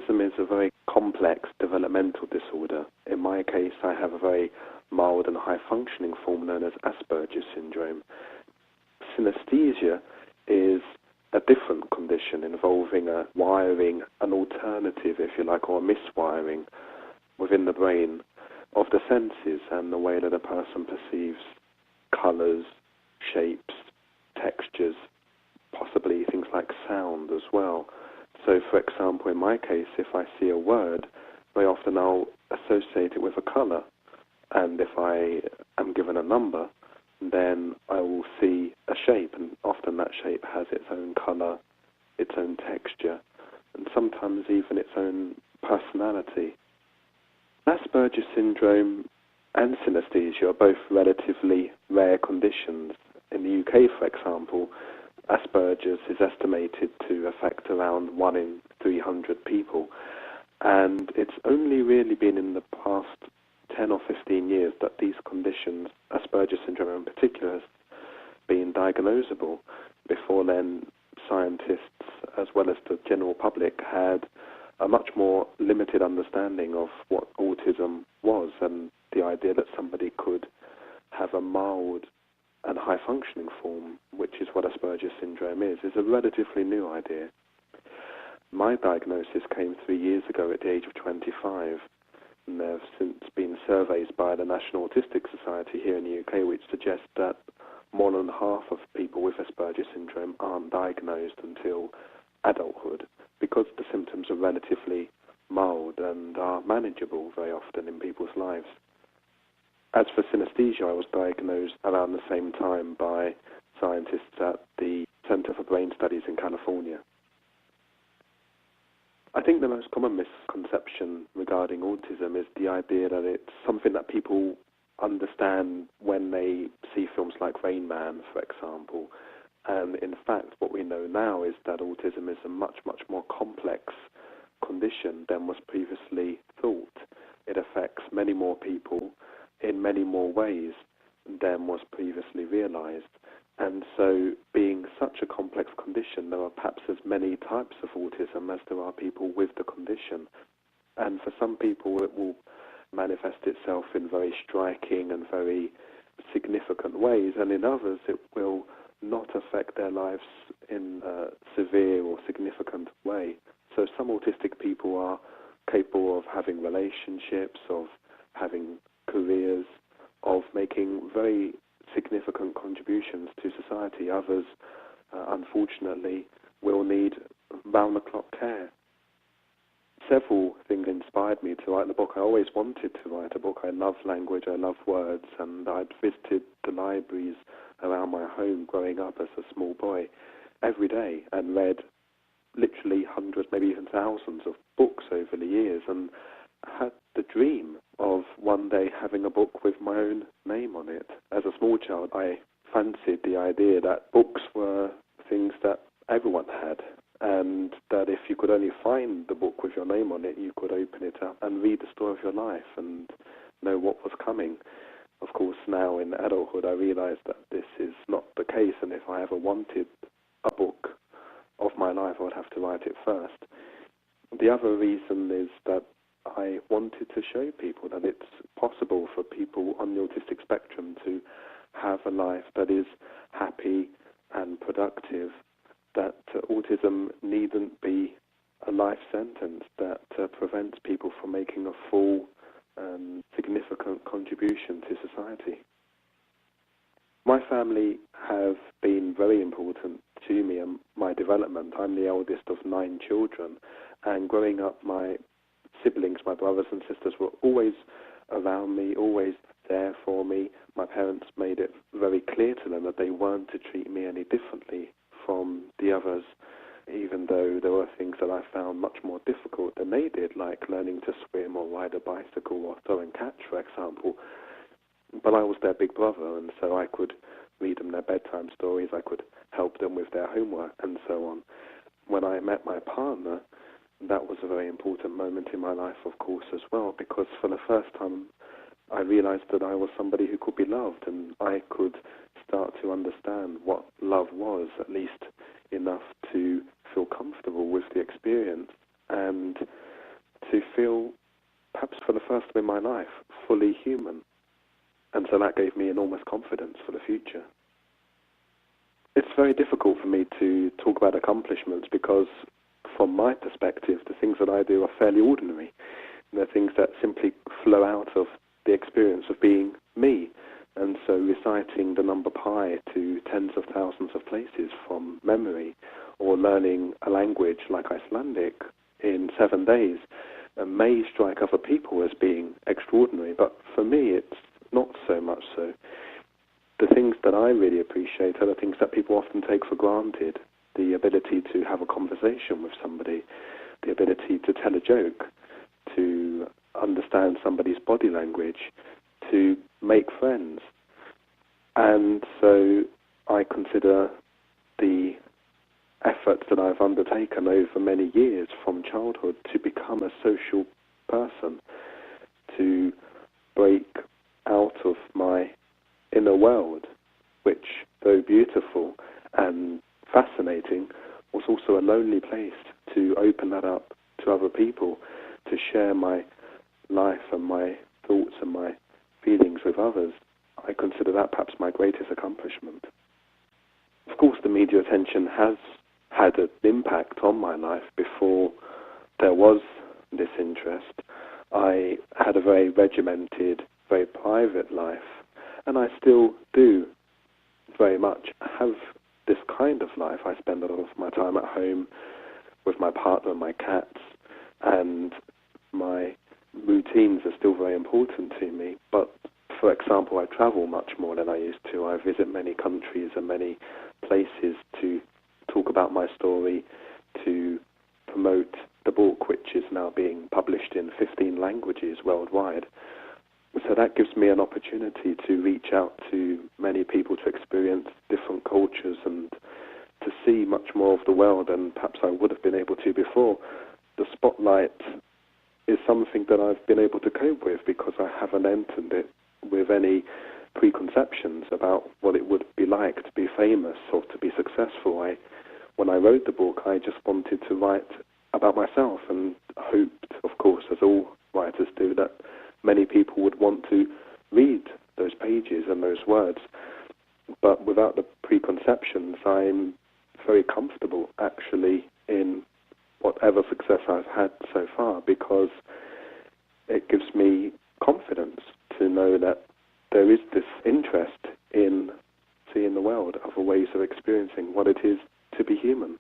autism is a very complex developmental disorder. In my case, I have a very mild and high-functioning form known as Asperger's syndrome. Synesthesia is a different condition involving a wiring, an alternative, if you like, or a miswiring within the brain of the senses and the way that a person perceives colours, shapes, textures, possibly things like sound as well. So, for example, in my case, if I see a word, very often I'll associate it with a colour, and if I am given a number, then I will see a shape, and often that shape has its own colour, its own texture, and sometimes even its own personality. Asperger's syndrome and synesthesia are both relatively rare conditions. In the UK, for example, Asperger's is estimated to affect around 1 in 300 people, and it's only really been in the past 10 or 15 years that these conditions, Asperger's syndrome in particular, has been diagnosable. Before then, scientists, as well as the general public, had a much more limited understanding of what autism was, and the idea that somebody could have a mild and high-functioning form, which is what Asperger's syndrome is a relatively new idea. My diagnosis came 3 years ago at the age of 25, and there have since been surveys by the National Autistic Society here in the UK which suggest that more than half of people with Asperger's syndrome aren't diagnosed until adulthood because the symptoms are relatively mild and are manageable very often in people's lives. As for synesthesia, I was diagnosed around the same time by scientists at the Center for Brain Studies in California. I think the most common misconception regarding autism is the idea that it's something that people understand when they see films like Rain Man, for example. And in fact, what we know now is that autism is a much, much more complex condition than was previously thought. It affects many more people in many more ways than was previously realized. And so, being such a complex condition, there are perhaps as many types of autism as there are people with the condition. And for some people, it will manifest itself in very striking and very significant ways, and in others, it will not affect their lives in a severe or significant way. So some autistic people are capable of having relationships, of having careers, of making very significant contributions to society. Others, unfortunately, will need round-the-clock care. Several things inspired me to write the book. I always wanted to write a book. I love language, I love words, and I'd visited the libraries around my home growing up as a small boy every day and read literally hundreds, maybe even thousands of books over the years, and had the dream of one day having a book with my own name on it. As a small child, I fancied the idea that books were things that everyone had, and that if you could only find the book with your name on it, you could open it up and read the story of your life and know what was coming. Of course, now in adulthood, I realize that this is not the case, and if I ever wanted a book of my life, I would have to write it first. The other reason is that I wanted to show people that it's possible for people on the autistic spectrum to have a life that is happy and productive, that autism needn't be a life sentence that prevents people from making a full and significant contribution to society. My family have been very important to me and my development. I'm the eldest of 9 children, and growing up, my siblings, my brothers and sisters, were always around me, always there for me. My parents made it very clear to them that they weren't to treat me any differently from the others, even though there were things that I found much more difficult than they did, like learning to swim or ride a bicycle or throw and catch, for example. But I was their big brother, and so I could read them their bedtime stories, I could help them with their homework, and so on. When I met my partner, that was a very important moment in my life, of course, as well, because for the first time I realized that I was somebody who could be loved, and I could start to understand what love was, at least enough to feel comfortable with the experience. And person in my life, fully human. And so that gave me enormous confidence for the future. It's very difficult for me to talk about accomplishments because, from my perspective, the things that I do are fairly ordinary. They're things that simply flow out of the experience of being me. And so reciting the number pi to tens of thousands of places from memory, or learning a language like Icelandic in 7 days, may strike other people as being extraordinary, but for me it's not so much so. The things that I really appreciate are the things that people often take for granted. The ability to have a conversation with somebody, the ability to tell a joke, to understand somebody's body language, to make friends. And so I consider the efforts that I've undertaken over many years from childhood to become a social person, to break out of my inner world, which, though beautiful and fascinating, was also a lonely place, to open that up to other people, to share my life and my thoughts and my feelings with others. I consider that perhaps my greatest accomplishment. Of course, the media attention has had an impact on my life. Before there was this interest, I had a very regimented, very private life, and I still do very much have this kind of life. I spend a lot of my time at home with my partner and my cats, and my routines are still very important to me. But, for example, I travel much more than I used to. I visit many countries and many places to talk about my story, to promote the book, which is now being published in 15 languages worldwide. So that gives me an opportunity to reach out to many people, to experience different cultures and to see much more of the world than perhaps I would have been able to before. The spotlight is something that I've been able to cope with because I haven't entered it with any preconceptions about what it would be like to be famous or to be successful. When I wrote the book, I just wanted to write about myself and hoped, of course, as all writers do, that many people would want to read those pages and those words. But without the preconceptions, I'm very comfortable, actually, in whatever success I've had so far, because it gives me confidence to know that there is this interest in seeing the world, other ways of experiencing what it is to be human.